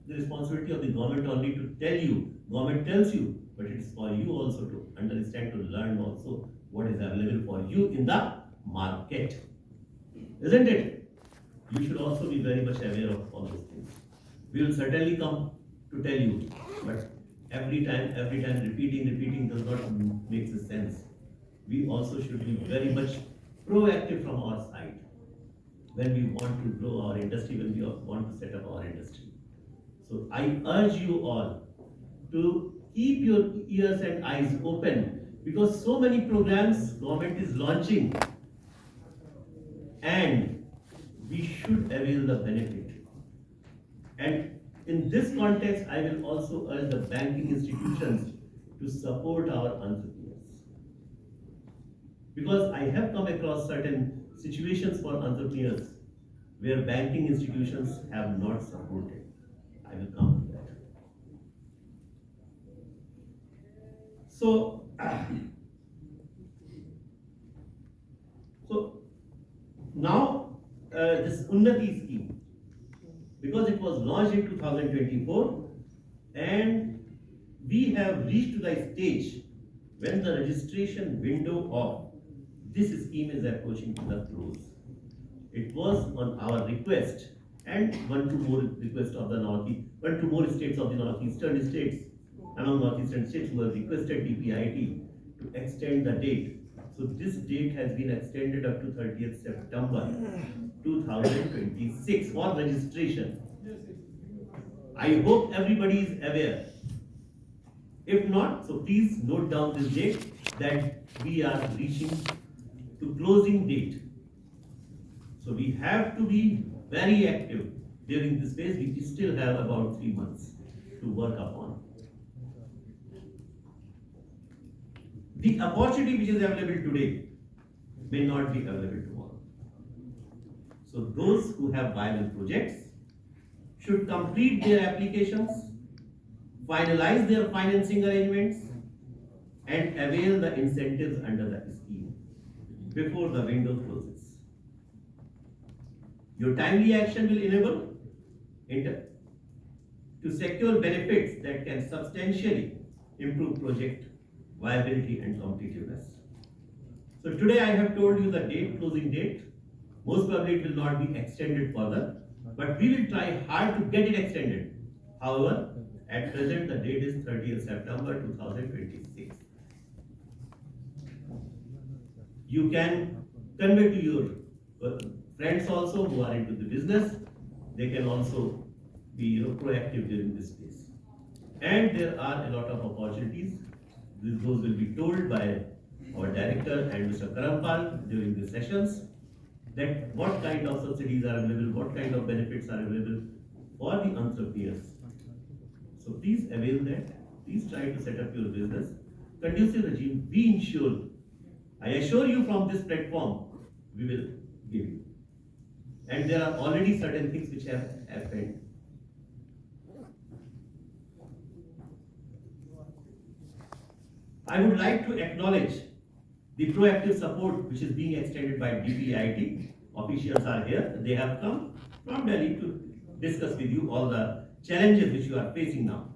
the responsibility of the government only to tell you. Government tells you, but it's for you also to understand, to learn also what is available for you in the market. Isn't it? You should also be very much aware of all those things. We will certainly come to tell you, but every time repeating does not make sense. We also should be very much proactive from our side when we want to grow our industry, when we want to set up our industry. So I urge you all to keep your ears and eyes open, because so many programs government is launching and we should avail the benefit. And in this context, I will also urge the banking institutions to support our entrepreneurs. Because I have come across certain situations for entrepreneurs where banking institutions have not supported. I will come to that. So now this Unnati scheme, because it was launched in 2024 and we have reached to the stage when the registration window of this scheme is approaching to the close. It was on our request and one to more states of the northeastern states, among northeastern states who have requested Dpiit to extend the date. So this date has been extended up to 30th September 2026 for registration. I hope everybody is aware. If not, so please note down this date that we are reaching to closing date. So we have to be very active during this phase. We still have about 3 months to work upon. The opportunity which is available today may not be available tomorrow. So those who have viable projects should complete their applications, finalize their financing arrangements, and avail the incentives under the scheme before the window closes. Your timely action will enable to secure benefits that can substantially improve project viability and competitiveness. So today I have told you the date, closing date. Most probably it will not be extended further, but we will try hard to get it extended. However, at present the date is 30th September 2026. You can convey to your friends also who are into the business. They can also be proactive during this phase. And there are a lot of opportunities. Those will be told by our director and Mr. Karampal during the sessions, that what kind of subsidies are available, what kind of benefits are available for the entrepreneurs. So please avail that. Please try to set up your business. Conducive regime, we ensure, I assure you from this platform, we will give you. And there are already certain things which have happened. I would like to acknowledge the proactive support which is being extended by Dpiit. Officials are here. They have come from Delhi to discuss with you all the challenges which you are facing now.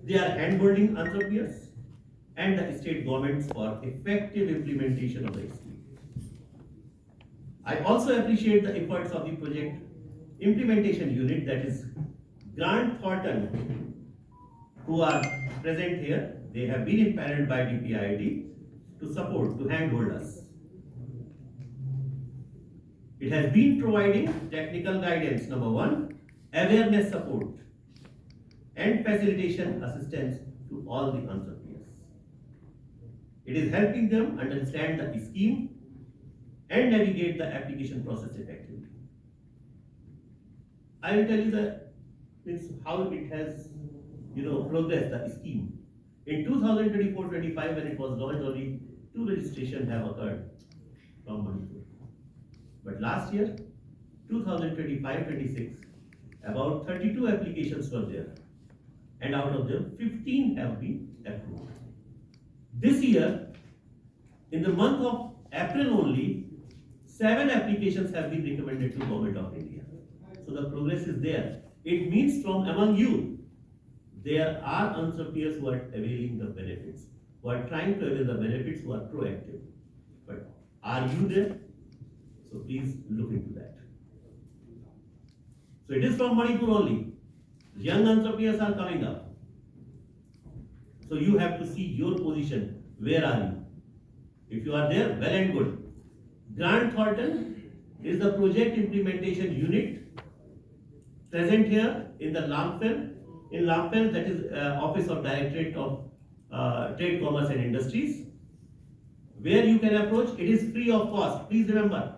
They are handholding entrepreneurs and the state governments for effective implementation of the scheme. I also appreciate the efforts of the project implementation unit, that is Grant Thornton, who are present here. They have been impaneled by Dpiit to support, to handhold us. It has been providing technical guidance, number one, awareness support, and facilitation assistance to all the entrepreneurs. It is helping them understand the scheme and navigate the application process effectively. I will tell you how it has progressed, the scheme. In 2024-25, when it was launched, only 2 registrations have occurred from Manipur. But last year, 2025-26, about 32 applications were there, and out of them, 15 have been approved. This year, in the month of April only, 7 applications have been recommended to Government of India. So the progress is there. It means from among you, there are entrepreneurs who are availing the benefits, who are trying to avail the benefits, who are proactive. But are you there? So please look into that. So it is from Manipur only. Young entrepreneurs are coming up. So you have to see your position. Where are you? If you are there, well and good. Grant Thornton is the project implementation unit present here in the Lamphel. In Lamphel, that is Office of Directorate of Trade, Commerce and Industries. Where you can approach, it is free of cost. Please remember,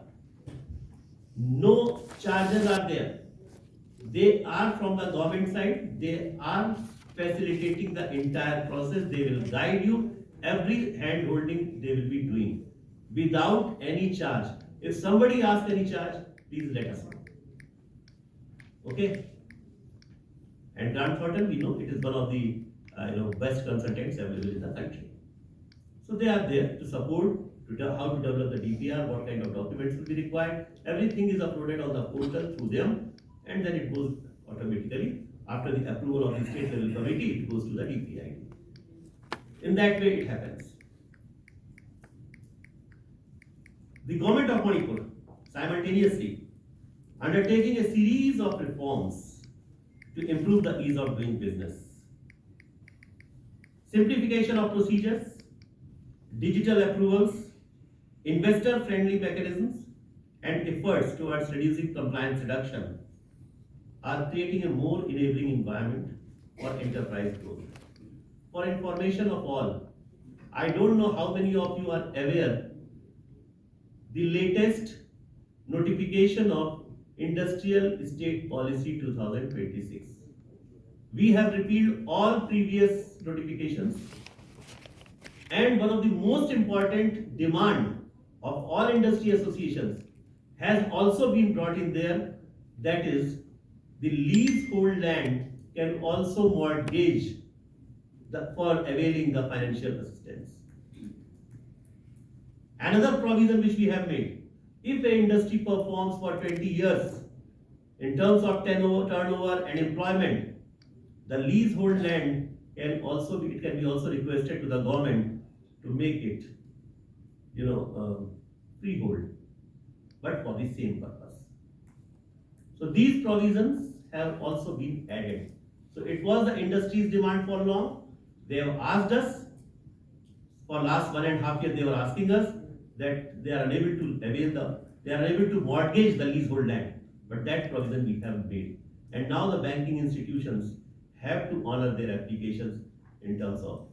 no charges are there. They are from the government side. They are facilitating the entire process. They will guide you. Every hand holding they will be doing without any charge. If somebody asks any charge, please let us know. Okay? And Grant Thornton, we know it is one of the best consultants available in the country. So they are there to support how to develop the DPR, what kind of documents will be required. Everything is uploaded on the portal through them, and then it goes automatically. After the approval of the state level committee, it goes to the DPIT. In that way, it happens. The government of Manipur simultaneously undertaking a series of reforms to improve the ease of doing business. Simplification of procedures, digital approvals, investor-friendly mechanisms, and efforts towards reducing compliance reduction are creating a more enabling environment for enterprise growth. For information of all, I don't know how many of you are aware the latest notification of Industrial Estate Policy 2026. We have repealed all previous notifications, and one of the most important demand of all industry associations has also been brought in there, that is the leasehold land can also mortgage for availing the financial assistance. Another provision which we have made, if an industry performs for 20 years in terms of turnover and employment, the leasehold land can also be requested to the government to make it, freehold, but for the same purpose. So these provisions have also been added. So it was the industry's demand for long. They have asked us for last 1.5 years. They were asking us that they are unable to mortgage the leasehold land, but that provision we have made. And now the banking institutions have to honor their applications in terms of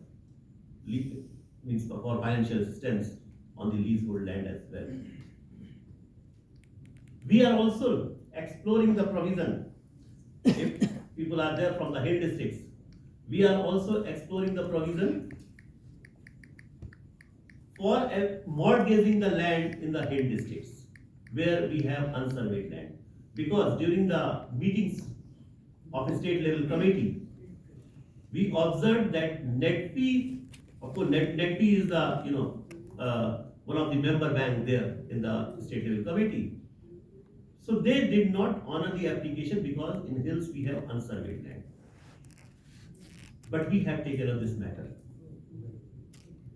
for financial assistance on the leasehold land as well. We are also exploring the provision. If people are there from the hill districts, we are also exploring the provision for mortgaging the land in the hill districts where we have unsurveyed land. Because during the meetings of a state level committee, we observed that net fee, of course, net fee is the one of the member bank there in the state level committee. So they did not honor the application because in hills we have unsurveyed land. But we have taken up this matter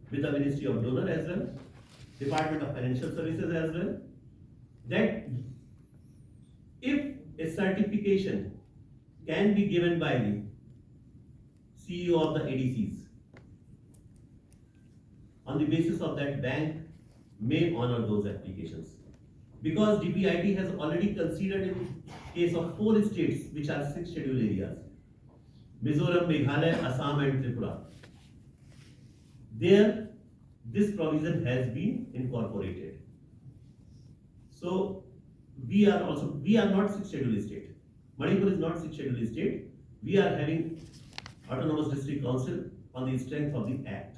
with the Ministry of Donor as well, Department of Financial Services as well, that if a certification can be given by the CEO of the ADCs, on the basis of that, bank may honor those applications. Because Dpiit has already considered in case of 4 states which are 6 scheduled areas, Mizoram, Meghalaya, Assam and Tripura. There, this provision has been incorporated. So, we are not 6 scheduled state. Manipur is not 6 scheduled state. We are having Autonomous District Council on the strength of the Act.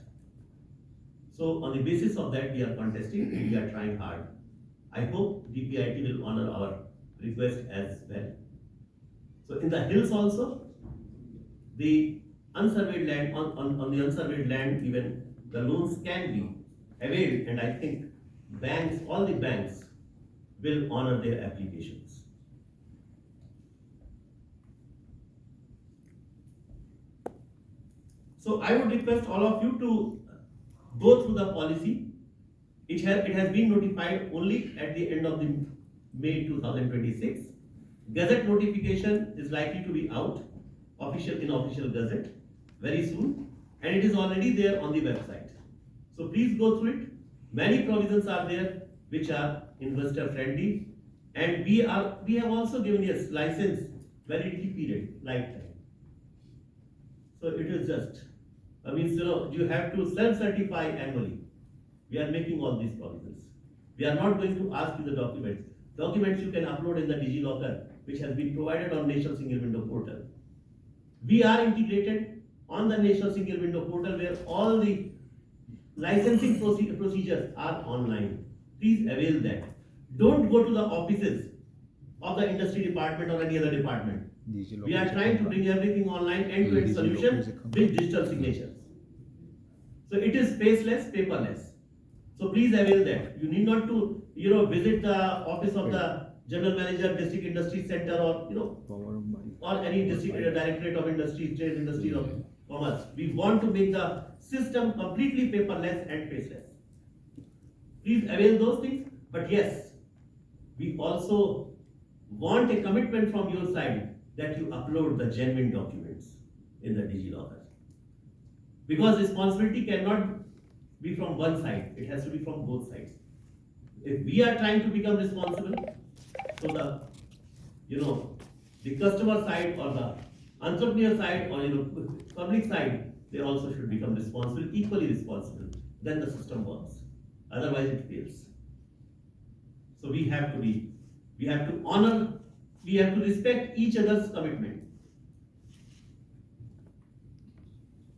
So, on the basis of that, we are contesting and we are trying hard. I hope Dpiit will honor our request as well. So, in the hills also, the unsurveyed land, on the unsurveyed land, even the loans can be availed, and I think all the banks will honor their applications. So I would request all of you to go through the policy. It has been notified only at the end of the May 2026. Gazette notification is likely to be out, official in official gazette, very soon, and it is already there on the website. So please go through it. Many provisions are there which are investor friendly, and we have also given a license validity period, lifetime. So it is just, you have to self-certify annually. We are making all these provisions. We are not going to ask you the documents. Documents you can upload in the DigiLocker, which has been provided on National Single Window portal. We are integrated on the National Single Window portal where all the licensing procedures are online. Please avail that. Don't go to the offices of the industry department or any other department. We are trying to bring everything online, end-to-end solution with digital signatures. So it is faceless, paperless. So please avail that. You need not to, visit the office of the general manager, district industry center, or or any district directorate of industry, state industry of commerce. We want to make the system completely paperless and faceless. Please avail those things. But yes, we also want a commitment from your side that you upload the genuine documents in the DigiLocker. Because responsibility cannot be from one side, it has to be from both sides. If we are trying to become responsible, so the customer side or the entrepreneur side or public side, they also should become responsible, equally responsible. Then the system works. Otherwise it fails. So we have to honor, we have to respect each other's commitment.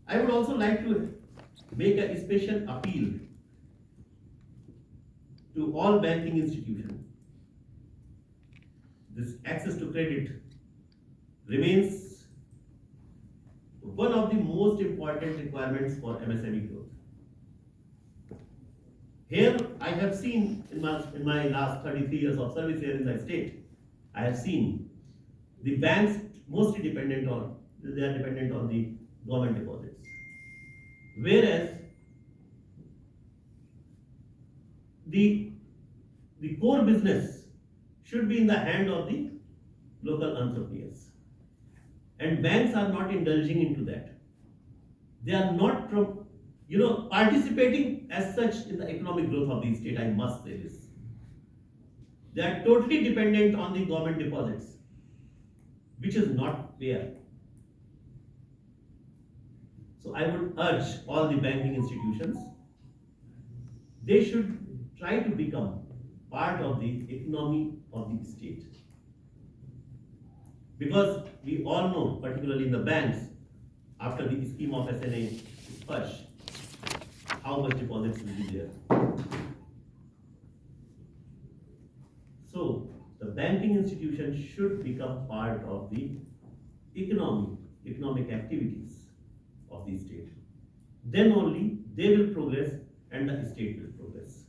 I would also like to make a special appeal to all banking institutions. This access to credit remains one of the most important requirements for MSME growth. Here, I have seen in my last 33 years of service here in the state, I have seen the banks mostly dependent on the government deposits. Whereas the core business should be in the hand of the local entrepreneurs. And banks are not indulging into that. They are not participating as such in the economic growth of the state, I must say this. They are totally dependent on the government deposits, which is not fair. So I would urge all the banking institutions, they should try to become part of the economy of the state. Because we all know, particularly in the banks, after the scheme of SNA is pushed, how much deposits will be there. So the banking institution should become part of the economic activities of the state. Then only they will progress and the state will progress.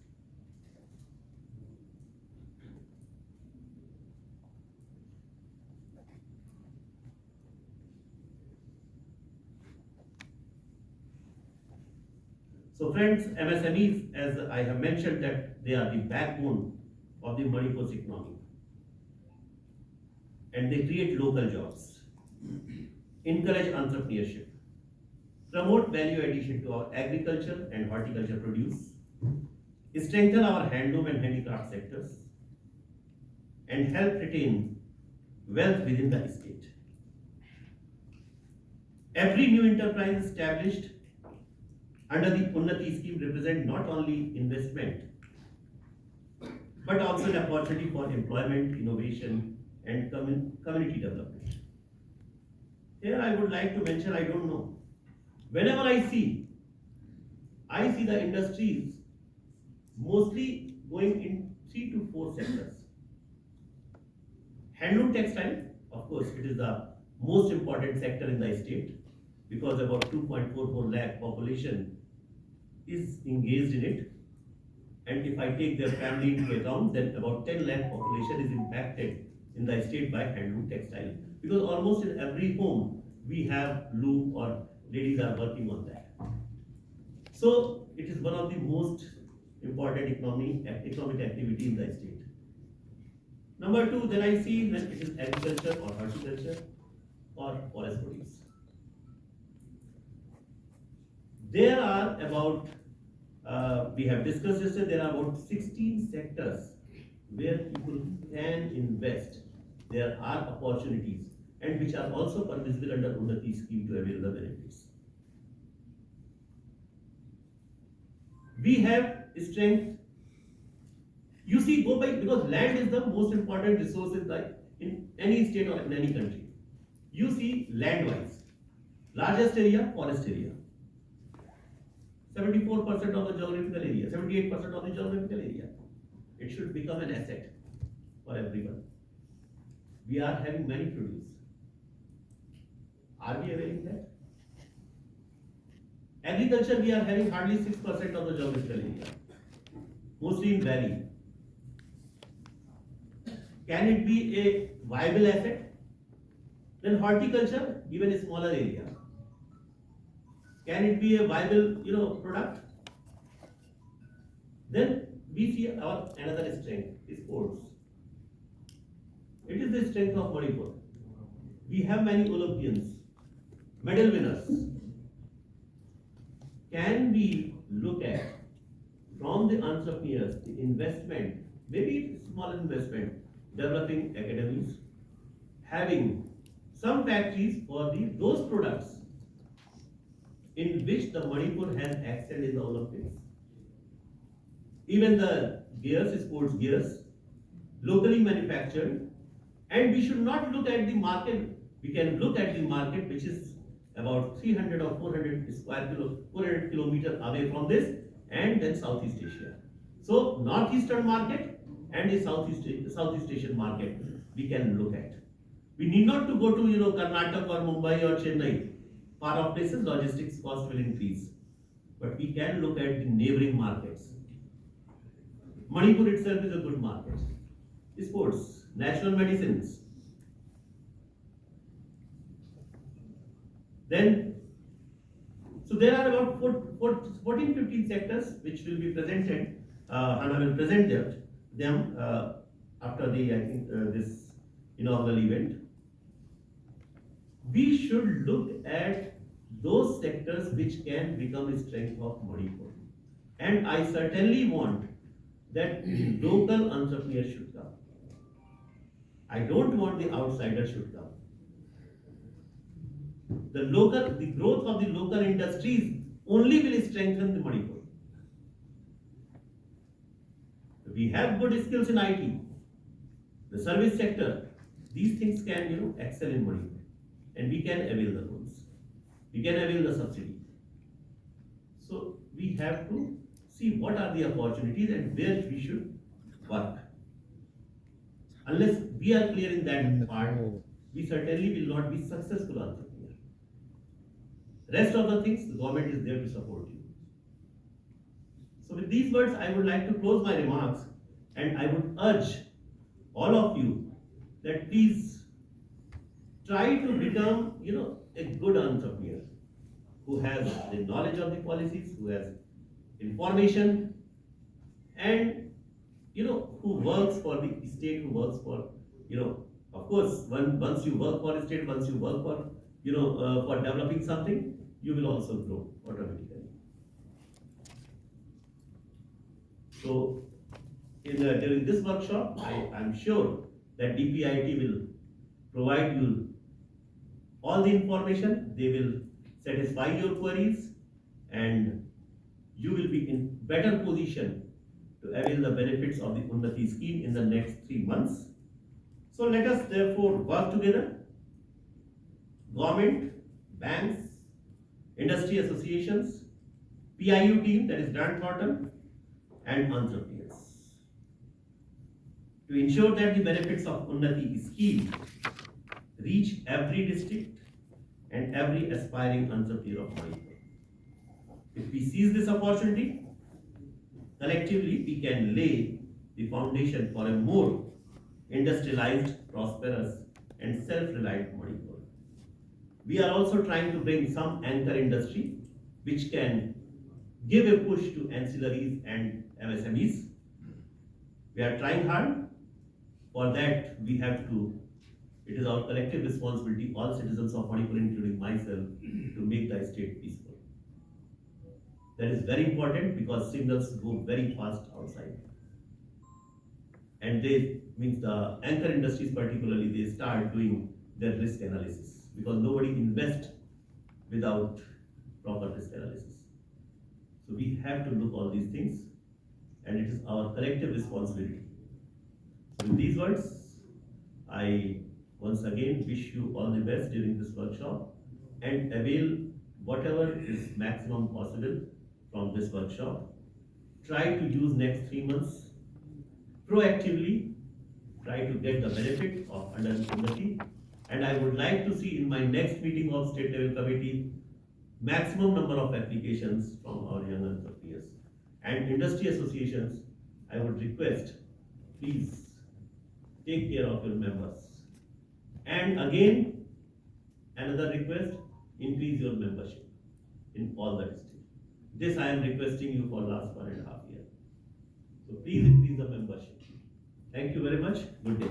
So friends, MSMEs, as I have mentioned, that they are the backbone of the Manipur's economy. And they create local jobs, encourage entrepreneurship, promote value addition to our agriculture and horticulture produce, strengthen our handloom and handicraft sectors, and help retain wealth within the state. Every new enterprise established under the Unnati scheme represent not only investment, but also an opportunity for employment, innovation, and community development. Here I would like to mention, I don't know, whenever I see the industries mostly going in 3 to 4 sectors. Handloom textile, of course, it is the most important sector in the state because about 2.44 lakh population is engaged in it. And if I take their family into account, then about 10 lakh population is impacted in the state by handloom textile. Because almost in every home, we have loom or ladies are working on that. So it is one of the most important economic activity in the state. Number two, then I see that it is agriculture or horticulture or forest produce. There are about, we have discussed yesterday, there are about 16 sectors where people can invest. There are opportunities and which are also permissible under Unnati scheme to avail the benefits. We have strength. You see, go by, because land is the most important resource in any state or in any country. You see, land-wise, largest area, forest area. 74% of the geographical area, 78% of the geographical area. It should become an asset for everyone. We are having many produce. Are we availing that? Agriculture, we are having hardly 6% of the geographical area, mostly in valley. Can it be a viable asset? Then horticulture, even a smaller area. Can it be a viable, product? Then we see our another strength is sports. It is the strength of Manipur. We have many Olympians, medal winners. Can we look at from the entrepreneurs, the investment, maybe small investment, developing academies, having some factories for those products in which the Manipur has excelled in the Olympics. Even the gears, sports gears, locally manufactured, and we should not look at the market. We can look at the market which is about 300 or 400 kilometers away from this, and then Southeast Asia. So Northeastern market and the Southeast Asian market we can look at. We need not to go to Karnataka or Mumbai or Chennai. Far off places, logistics cost will increase. But we can look at the neighboring markets. Manipur itself is a good market. Sports, natural medicines. Then, so there are about 14-15 sectors which will be presented, and I will present them after this inaugural event. We should look at those sectors which can become a strength of Manipur. And I certainly want that local entrepreneurs should come. I don't want the outsiders should come. The growth of the local industries only will strengthen the Manipur. We have good skills in IT, the service sector. These things can, excel in Manipur. And we can avail the loans. We can avail the subsidy. So we have to see what are the opportunities and where we should work. Unless we are clear in that part, we certainly will not be successful entrepreneur. Rest of the things, the government is there to support you. So with these words, I would like to close my remarks, and I would urge all of you that please try to become, a good entrepreneur who has the knowledge of the policies, who has information, and who works for the state, who works for, of course, once you work for a state, once you work for, for developing something, you will also grow automatically. So, during this workshop, I am sure that Dpiit will provide you all the information. They will satisfy your queries, and you will be in better position to avail the benefits of the Unnati scheme in the next 3 months. So let us therefore work together. Government, banks, industry associations, PIU team, that is Grant Thornton, and entrepreneurs, to ensure that the benefits of Unnati scheme reach every district and every aspiring entrepreneur of Manipur. If we seize this opportunity, collectively we can lay the foundation for a more industrialized, prosperous, and self-reliant Manipur. We are also trying to bring some anchor industry which can give a push to ancillaries and MSMEs. We are trying hard. For that, we have to, it is our collective responsibility, all citizens of Manipur, including myself, to make the state peaceful. That is very important because signals go very fast outside. And they, means the anchor industries particularly, they start doing their risk analysis because nobody invests without proper risk analysis. So we have to look all these things and it is our collective responsibility. So with these words, I once again wish you all the best during this workshop and avail whatever is maximum possible from this workshop. Try to use next 3 months proactively, try to get the benefit of under Unnati, and I would like to see in my next meeting of state level committee maximum number of applications from our young entrepreneurs and industry associations. I would request, please take care of your members. And again, another request, increase your membership in all the districts. This I am requesting you for last 1.5 years. So please increase the membership. Thank you very much. Good day.